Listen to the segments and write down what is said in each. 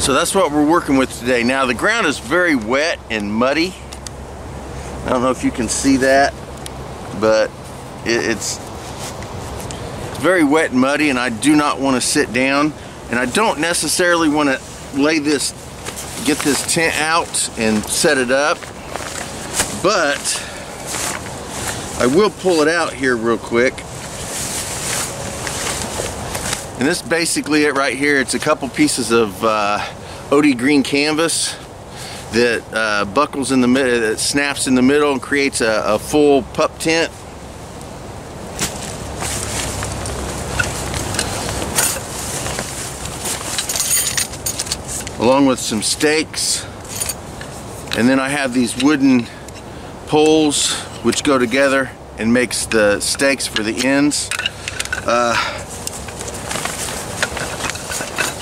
So that's what we're working with today. Now the ground is very wet and muddy. I don't know if you can see that, but it's very wet and muddy, and I do not want to sit down, and I don't necessarily want to get this tent out and set it up, but I will pull it out here real quick. And this is basically it right here. It's a couple pieces of OD green canvas that buckles in the middle, that snaps in the middle and creates a full pup tent. Along with some stakes. And then I have these wooden poles which go together and makes the stakes for the ends.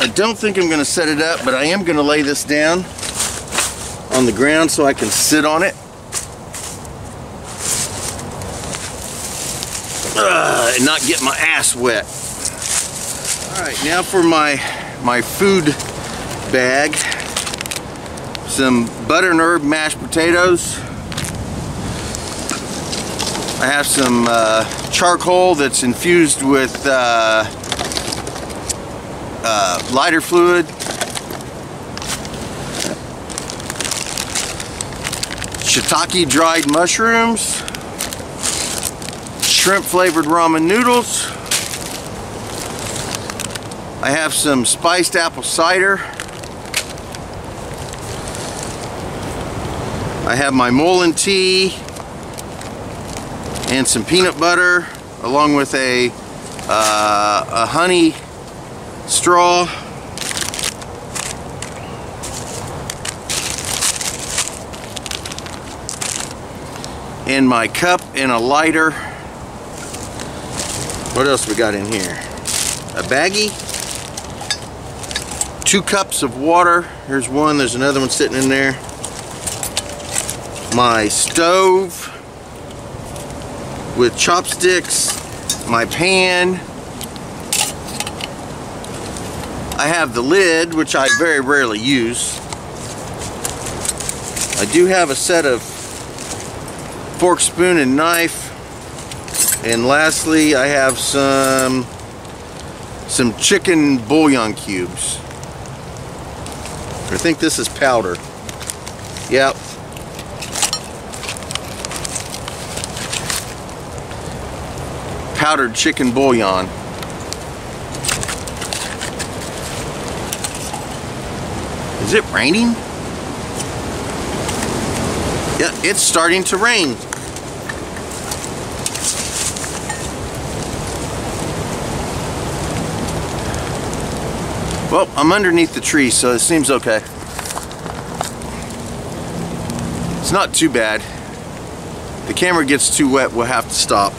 I don't think I'm going to set it up, but I am going to lay this down on the ground so I can sit on it and not get my ass wet. Alright, now for my food bag. Some butter and herb mashed potatoes. I have some charcoal that's infused with lighter fluid. Shiitake dried mushrooms. Shrimp flavored ramen noodles. I have some spiced apple cider. I have my Mullen tea and some peanut butter, along with a honey straw. And my cup and a lighter. What else we got in here? A baggie. 2 cups of water. Here's one, there's another one sitting in there. My stove with chopsticks, my pan. I have the lid, which I very rarely use. I do have a set of fork, spoon, and knife. And lastly, I have some chicken bouillon cubes. I think this is powder. Yep. Powdered chicken bouillon. Is it raining? Yeah, it's starting to rain. Well, I'm underneath the tree, so it seems okay. It's not too bad. If the camera gets too wet, we'll have to stop.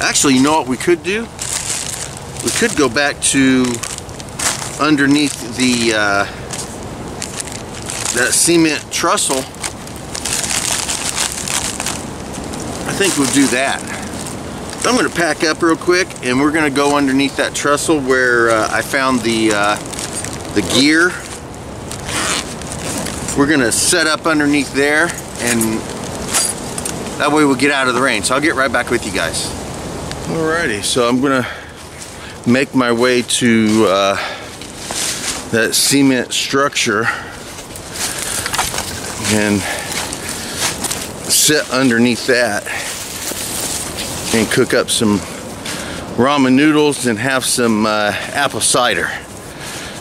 Actually, you know what we could do? We could go back to underneath the that cement trestle. I think we'll do that. So I'm going to pack up real quick, and we're going to go underneath that trestle where I found the gear. We're going to set up underneath there, and that way we'll get out of the rain. So I'll get right back with you guys. Alrighty, so I'm gonna make my way to that cement structure and sit underneath that and cook up some ramen noodles and have some apple cider.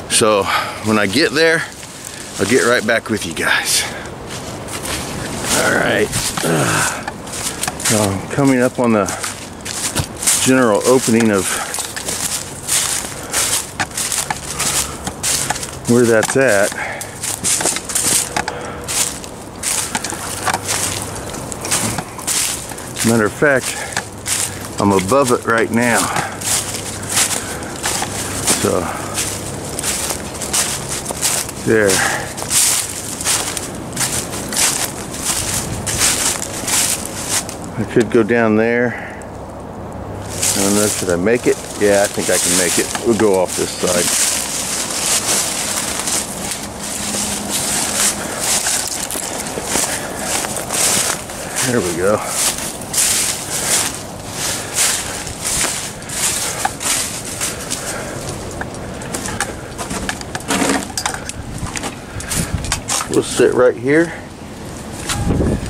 So when I get there, I'll get right back with you guys. Alright, so I'm coming up on the general opening of where that's at. Matter of fact, I'm above it right now. So there. I could go down there. don't know, should I make it? Yeah, I think I can make it. We'll go off this side. There we go. We'll sit right here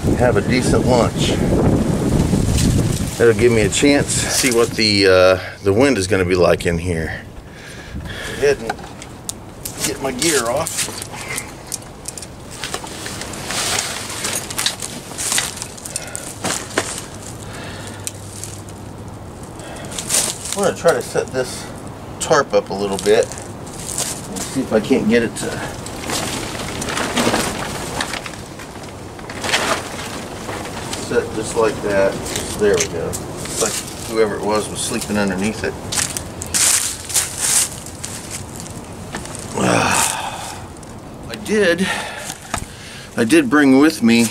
and have a decent lunch. That'll give me a chance to see what the wind is going to be like in here. Go ahead and get my gear off. I'm going to try to set this tarp up a little bit and see if I can't get it to set just like that. There we go. It's like whoever it was sleeping underneath it. I did bring with me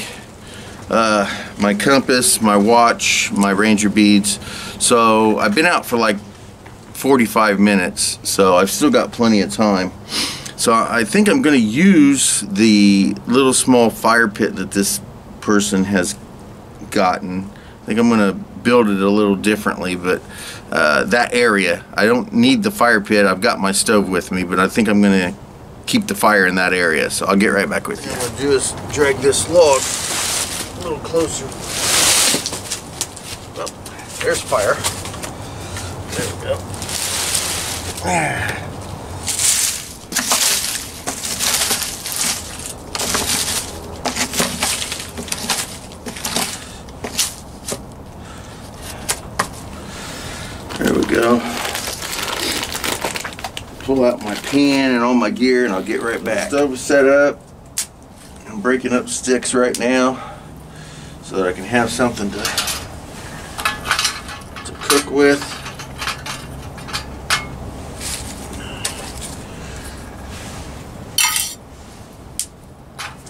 my compass, my watch, my Ranger beads. So I've been out for like 45 minutes, so I've still got plenty of time. So I think I'm going to use the little small fire pit that this person has gotten. I think I'm going to build it a little differently, but that area, I don't need the fire pit. I've got my stove with me, but I think I'm going to keep the fire in that area. So I'll get right back with you. What I'm going to do is drag this log a little closer. Well, there's fire. There we go. There we go. Pull out my pan and all my gear and I'll get right back. Stove is set up. I'm breaking up sticks right now so that I can have something to cook with.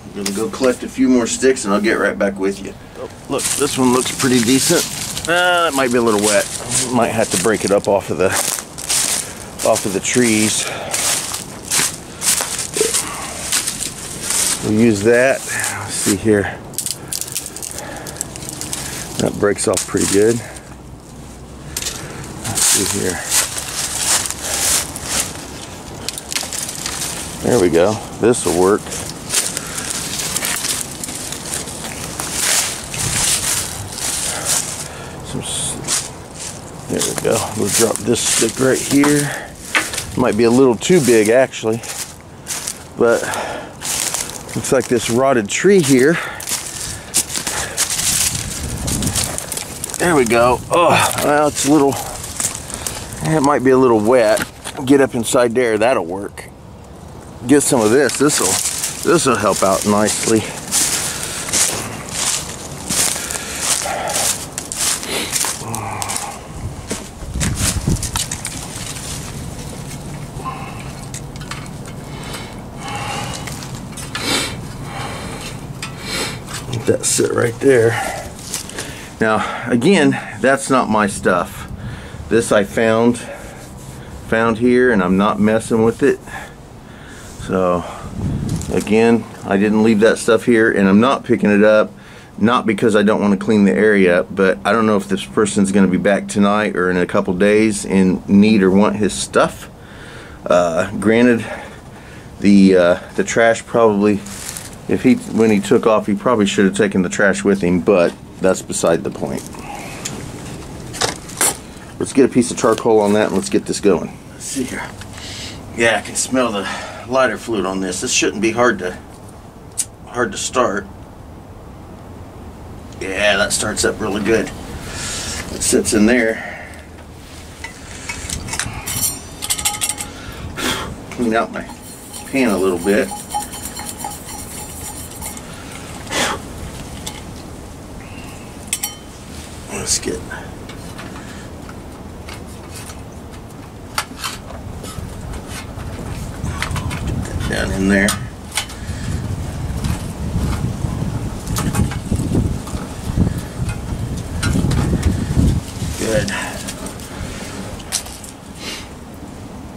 I'm gonna go collect a few more sticks and I'll get right back with you. Oh, look, this one looks pretty decent. It might be a little wet. Might have to break it up off of the trees. We'll use that. Let's see here. That breaks off pretty good. Let's see here. There we go. This will work. There we go. We'll drop this stick right here. Might be a little too big actually, but looks like this rotted tree here. There we go. Oh, well, it's a little, it might be a little wet. Get up inside there, that'll work. Get some of this. This'll help out nicely. Let that sit right there. Now, again, that's not my stuff. This I found here, and I'm not messing with it. So, again, I didn't leave that stuff here, and I'm not picking it up, not because I don't want to clean the area up, but I don't know if this person's going to be back tonight or in a couple days and need or want his stuff. Granted, the trash probably, when he took off, he probably should have taken the trash with him, but that's beside the point. Let's get a piece of charcoal on that and let's get this going. Let's see here. Yeah, I can smell the lighter fluid on this. This shouldn't be hard to start. Yeah, that starts up really good. It sits in there. Clean out my pan a little bit. Let's get that down in there. Good.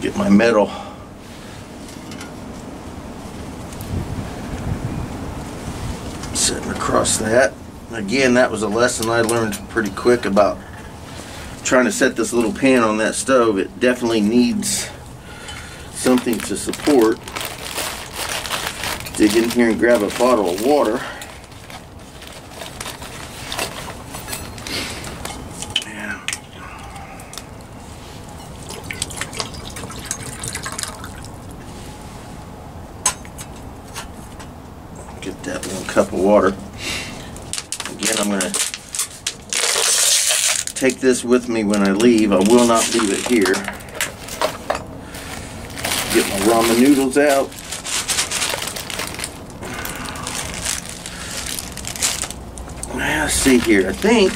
Get my metal. Sitting across that. Again, that was a lesson I learned pretty quick about trying to set this little pan on that stove. It definitely needs something to support. Dig in here and grab a bottle of water. Get that 1 cup of water. Again, I'm going to take this with me when I leave. I will not leave it here. Get my ramen noodles out. Let's see here. I think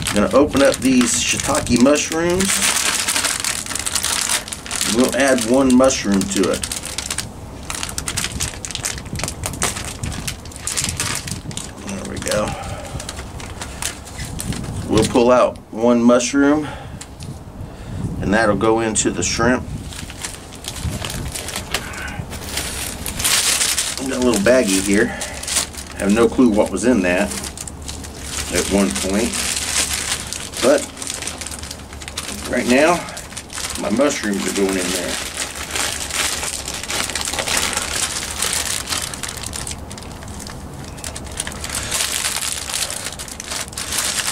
I'm going to open up these shiitake mushrooms. We'll add 1 mushroom to it. There we go. We'll pull out 1 mushroom, and that'll go into the shrimp. Got a little baggie here. I have no clue what was in that at one point, but right now my mushrooms are going in there.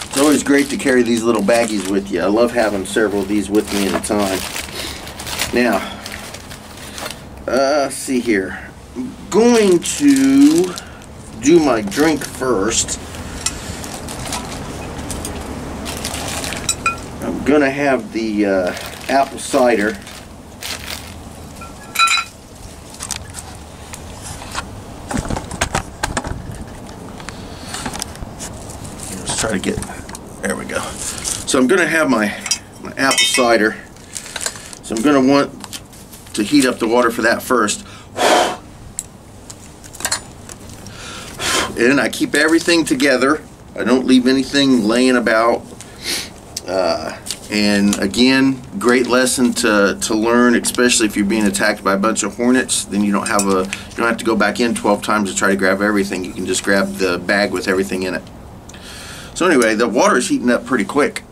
It's always great to carry these little baggies with you. I love having several of these with me at a time. Now, let's see here. I'm going to do my drink first. I'm going to have the apple cider. Let's try to get, there we go. So I'm going to have my apple cider. So I'm going to want to heat up the water for that first. And I keep everything together. I don't leave anything laying about. And again, great lesson to learn, especially if you're being attacked by a bunch of hornets. Then you don't have to go back in 12 times to try to grab everything. You can just grab the bag with everything in it. So anyway, the water is heating up pretty quick.